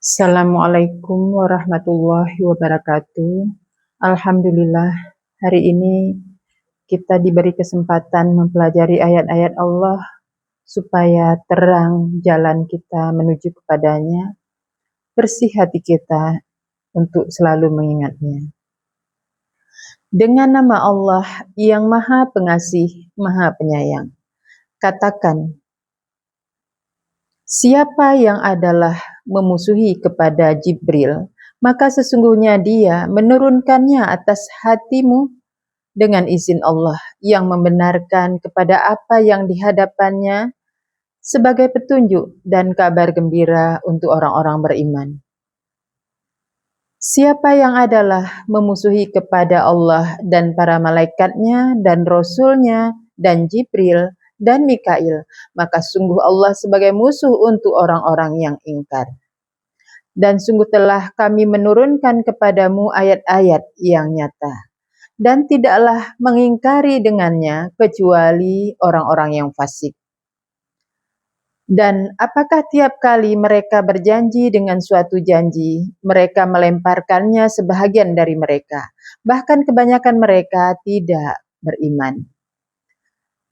Assalamualaikum warahmatullahi wabarakatuh. Alhamdulillah, hari ini kita diberi kesempatan mempelajari ayat-ayat Allah supaya terang jalan kita menuju kepadanya, bersih hati kita untuk selalu mengingatnya. Dengan nama Allah yang Maha Pengasih, Maha Penyayang, katakan, siapa yang adalah memusuhi kepada Jibril, maka sesungguhnya dia menurunkannya atas hatimu dengan izin Allah yang membenarkan kepada apa yang dihadapannya sebagai petunjuk dan kabar gembira untuk orang-orang beriman. Siapa yang adalah memusuhi kepada Allah dan para malaikatnya dan Rasulnya dan Jibril dan Mikail, maka sungguh Allah sebagai musuh untuk orang-orang yang ingkar. Dan sungguh telah kami menurunkan kepadamu ayat-ayat yang nyata, dan tidaklah mengingkari dengannya kecuali orang-orang yang fasik. Dan apakah tiap kali mereka berjanji dengan suatu janji, mereka melemparkannya sebahagian dari mereka, bahkan kebanyakan mereka tidak beriman.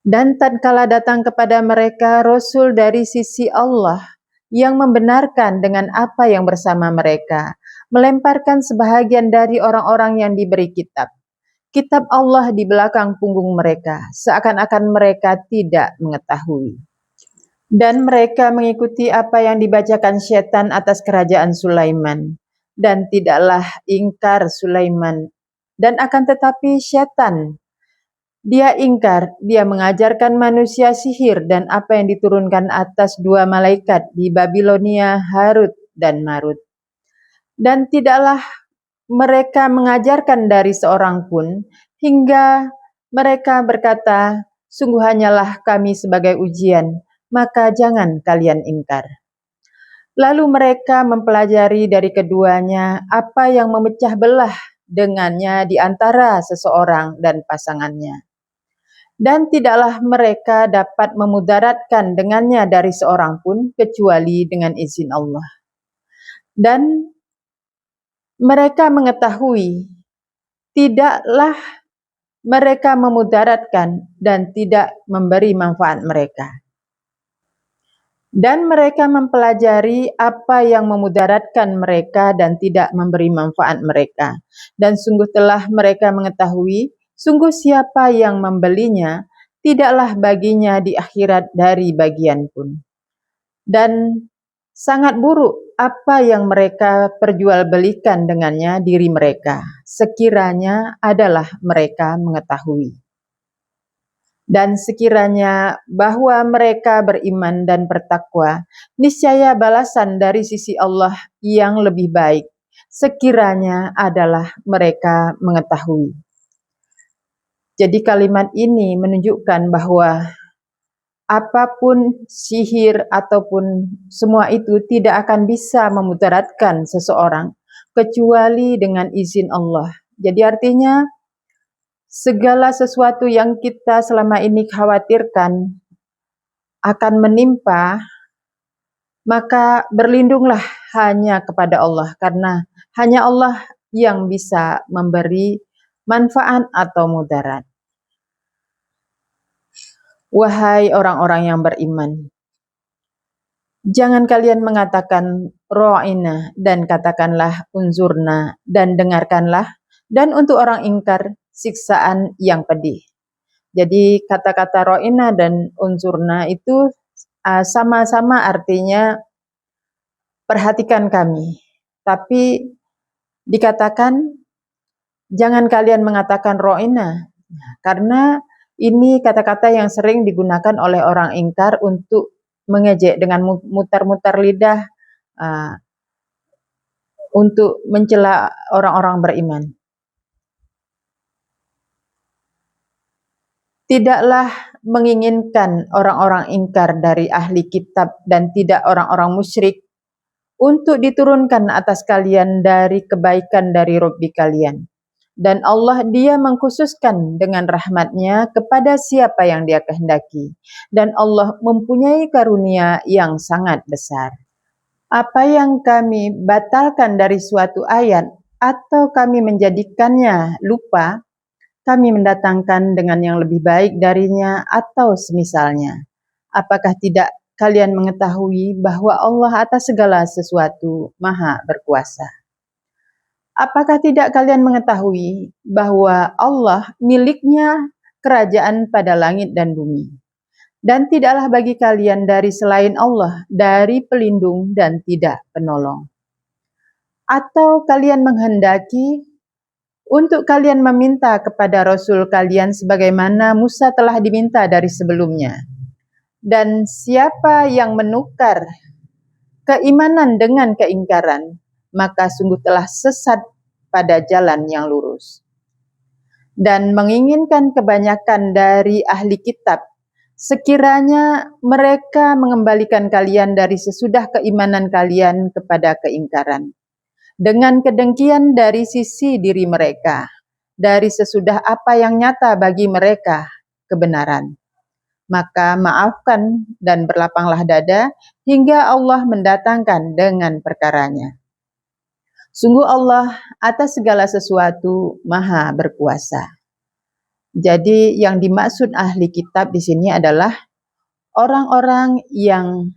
Dan tatkala datang kepada mereka Rasul dari sisi Allah yang membenarkan dengan apa yang bersama mereka, melemparkan sebahagian dari orang-orang yang diberi kitab Allah di belakang punggung mereka, seakan-akan mereka tidak mengetahui. Dan mereka mengikuti apa yang dibacakan syaitan atas kerajaan Sulaiman, dan tidaklah ingkar Sulaiman, dan akan tetapi syaitan dia ingkar, dia mengajarkan manusia sihir dan apa yang diturunkan atas dua malaikat di Babilonia, Harut dan Marut. Dan tidaklah mereka mengajarkan dari seorang pun, hingga mereka berkata, sungguh hanyalah kami sebagai ujian, maka jangan kalian ingkar. Lalu mereka mempelajari dari keduanya apa yang memecah belah dengannya di antara seseorang dan pasangannya. Dan tidaklah mereka dapat memudaratkan dengannya dari seorang pun kecuali dengan izin Allah. Dan mereka mengetahui tidaklah mereka memudaratkan dan tidak memberi manfaat mereka. Dan mereka mempelajari apa yang memudaratkan mereka dan tidak memberi manfaat mereka. Dan sungguh telah mereka mengetahui, sungguh siapa yang membelinya, tidaklah baginya di akhirat dari bagian pun. Dan sangat buruk apa yang mereka perjualbelikan dengannya diri mereka, sekiranya adalah mereka mengetahui. Dan sekiranya bahwa mereka beriman dan bertakwa, niscaya balasan dari sisi Allah yang lebih baik, sekiranya adalah mereka mengetahui. Jadi kalimat ini menunjukkan bahwa apapun sihir ataupun semua itu tidak akan bisa memudaratkan seseorang kecuali dengan izin Allah. Jadi artinya segala sesuatu yang kita selama ini khawatirkan akan menimpa, maka berlindunglah hanya kepada Allah, karena hanya Allah yang bisa memberi manfaat atau mudarat. Wahai orang-orang yang beriman, jangan kalian mengatakan ro'ina dan katakanlah unzurna dan dengarkanlah, dan untuk orang ingkar siksaan yang pedih. Jadi kata-kata ro'ina dan unzurna itu sama-sama artinya perhatikan kami. Tapi dikatakan jangan kalian mengatakan ro'ina, karena ini kata-kata yang sering digunakan oleh orang ingkar untuk mengejek dengan mutar-mutar lidah untuk mencela orang-orang beriman. Tidaklah menginginkan orang-orang ingkar dari ahli kitab dan tidak orang-orang musyrik untuk diturunkan atas kalian dari kebaikan dari Rabbi kalian. Dan Allah dia mengkhususkan dengan rahmatnya kepada siapa yang dia kehendaki. Dan Allah mempunyai karunia yang sangat besar. Apa yang kami batalkan dari suatu ayat atau kami menjadikannya lupa, kami mendatangkan dengan yang lebih baik darinya atau semisalnya. Apakah tidak kalian mengetahui bahwa Allah atas segala sesuatu Maha berkuasa? Apakah tidak kalian mengetahui bahwa Allah miliknya kerajaan pada langit dan bumi? Dan tidaklah bagi kalian dari selain Allah dari pelindung dan tidak penolong. Atau kalian menghendaki untuk kalian meminta kepada Rasul kalian sebagaimana Musa telah diminta dari sebelumnya. Dan siapa yang menukar keimanan dengan keingkaran, maka sungguh telah sesat pada jalan yang lurus. Dan menginginkan kebanyakan dari ahli kitab, sekiranya mereka mengembalikan kalian dari sesudah keimanan kalian kepada keingkaran, dengan kedengkian dari sisi diri mereka, dari sesudah apa yang nyata bagi mereka kebenaran. Maka maafkan dan berlapanglah dada hingga Allah mendatangkan dengan perkaranya. Sungguh Allah atas segala sesuatu Maha berkuasa. Jadi yang dimaksud ahli kitab di sini adalah orang-orang yang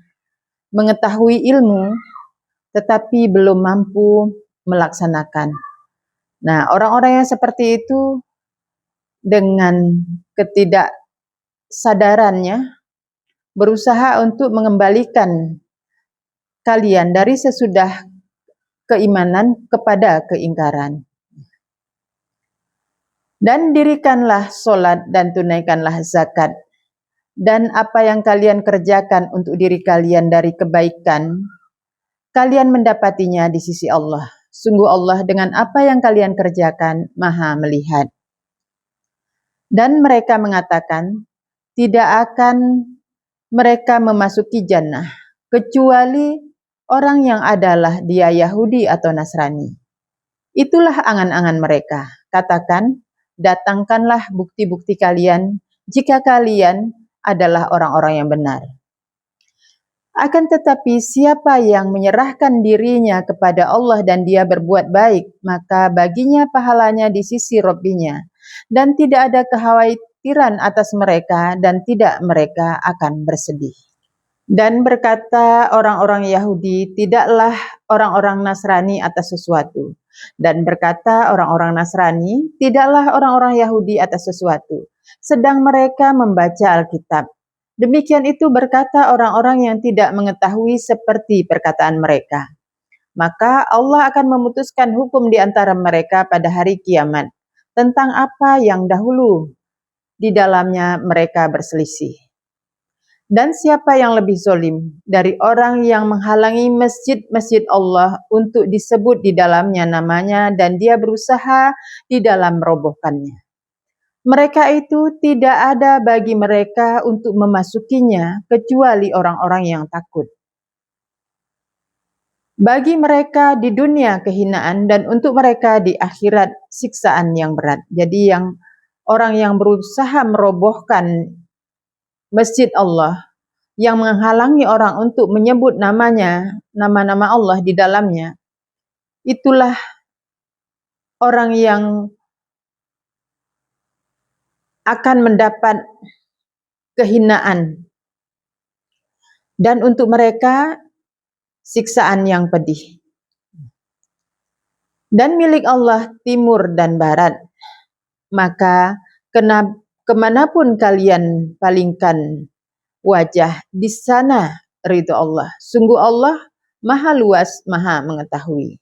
mengetahui ilmu tetapi belum mampu melaksanakan. Nah, orang-orang yang seperti itu dengan ketidaksadarannya berusaha untuk mengembalikan kalian dari sesudah keimanan kepada keingkaran. Dan dirikanlah solat dan tunaikanlah zakat. Dan apa yang kalian kerjakan untuk diri kalian dari kebaikan, kalian mendapatinya di sisi Allah. Sungguh Allah dengan apa yang kalian kerjakan Maha melihat. Dan mereka mengatakan, tidak akan mereka memasuki jannah, kecuali orang yang adalah dia Yahudi atau Nasrani. Itulah angan-angan mereka. Katakan, datangkanlah bukti-bukti kalian jika kalian adalah orang-orang yang benar. Akan tetapi siapa yang menyerahkan dirinya kepada Allah dan dia berbuat baik, maka baginya pahalanya di sisi Rabbinya. Dan tidak ada kekhawatiran atas mereka dan tidak mereka akan bersedih. Dan berkata orang-orang Yahudi, tidaklah orang-orang Nasrani atas sesuatu. Dan berkata orang-orang Nasrani, tidaklah orang-orang Yahudi atas sesuatu. Sedang mereka membaca Alkitab. Demikian itu berkata orang-orang yang tidak mengetahui seperti perkataan mereka. Maka Allah akan memutuskan hukum di antara mereka pada hari kiamat tentang apa yang dahulu di dalamnya mereka berselisih. Dan siapa yang lebih zolim dari orang yang menghalangi masjid-masjid Allah untuk disebut di dalamnya namanya dan dia berusaha di dalam merobohkannya. Mereka itu tidak ada bagi mereka untuk memasukinya kecuali orang-orang yang takut. Bagi mereka di dunia kehinaan dan untuk mereka di akhirat siksaan yang berat. Jadi yang orang yang berusaha merobohkan masjid Allah, yang menghalangi orang untuk menyebut namanya, nama-nama Allah di dalamnya, itulah orang yang akan mendapat kehinaan. Dan untuk mereka, siksaan yang pedih. Dan milik Allah timur dan barat. Maka kemanapun kalian palingkan wajah, di sana ridho Allah. Sungguh Allah Maha luas, Maha mengetahui.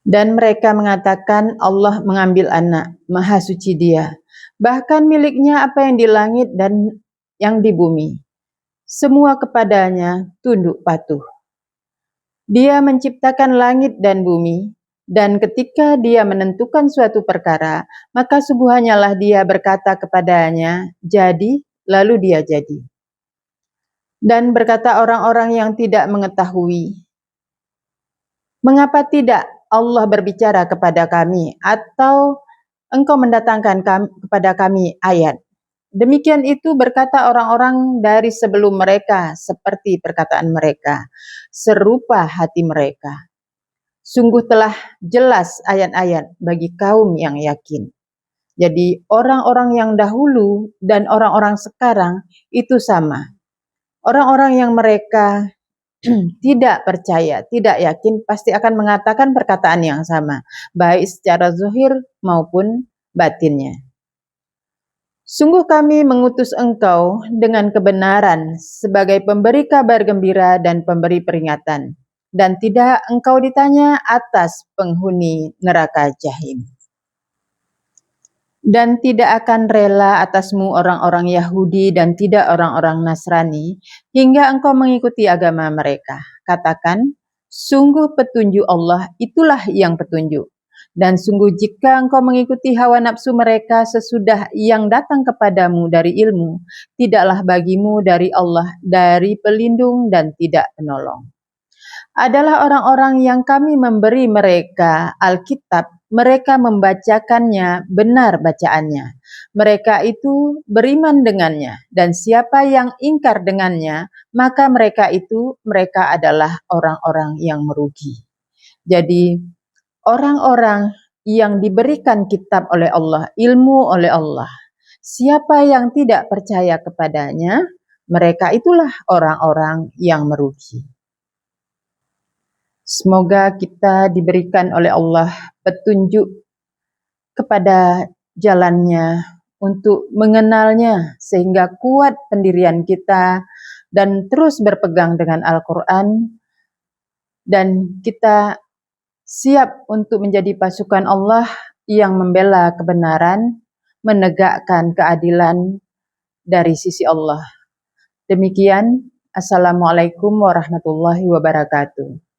Dan mereka mengatakan Allah mengambil anak, Maha suci Dia. Bahkan miliknya apa yang di langit dan yang di bumi. Semua kepadanya tunduk patuh. Dia menciptakan langit dan bumi, dan ketika dia menentukan suatu perkara, maka sungguh hanyalah dia berkata kepadanya, jadi, lalu dia jadi. Dan berkata orang-orang yang tidak mengetahui, mengapa tidak Allah berbicara kepada kami, atau engkau mendatangkan kepada kami ayat. Demikian itu berkata orang-orang dari sebelum mereka, seperti perkataan mereka, serupa hati mereka. Sungguh telah jelas ayat-ayat bagi kaum yang yakin. Jadi orang-orang yang dahulu dan orang-orang sekarang itu sama. Orang-orang yang mereka tidak percaya, tidak yakin, pasti akan mengatakan perkataan yang sama, baik secara zahir maupun batinnya. Sungguh kami mengutus engkau dengan kebenaran sebagai pemberi kabar gembira dan pemberi peringatan, dan tidak engkau ditanya atas penghuni neraka jahim. Dan tidak akan rela atasmu orang-orang Yahudi dan tidak orang-orang Nasrani, hingga engkau mengikuti agama mereka. Katakan, sungguh petunjuk Allah itulah yang petunjuk. Dan sungguh jika engkau mengikuti hawa nafsu mereka sesudah yang datang kepadamu dari ilmu, tidaklah bagimu dari Allah, dari pelindung dan tidak penolong. Adalah orang-orang yang kami memberi mereka Alkitab, mereka membacakannya benar bacaannya. Mereka itu beriman dengannya, dan siapa yang ingkar dengannya, maka mereka adalah orang-orang yang merugi. Jadi orang-orang yang diberikan kitab oleh Allah, ilmu oleh Allah, siapa yang tidak percaya kepadanya, mereka itulah orang-orang yang merugi. Semoga kita diberikan oleh Allah petunjuk kepada jalannya untuk mengenalnya sehingga kuat pendirian kita dan terus berpegang dengan Al-Quran, dan kita siap untuk menjadi pasukan Allah yang membela kebenaran, menegakkan keadilan dari sisi Allah. Demikian, Assalamualaikum warahmatullahi wabarakatuh.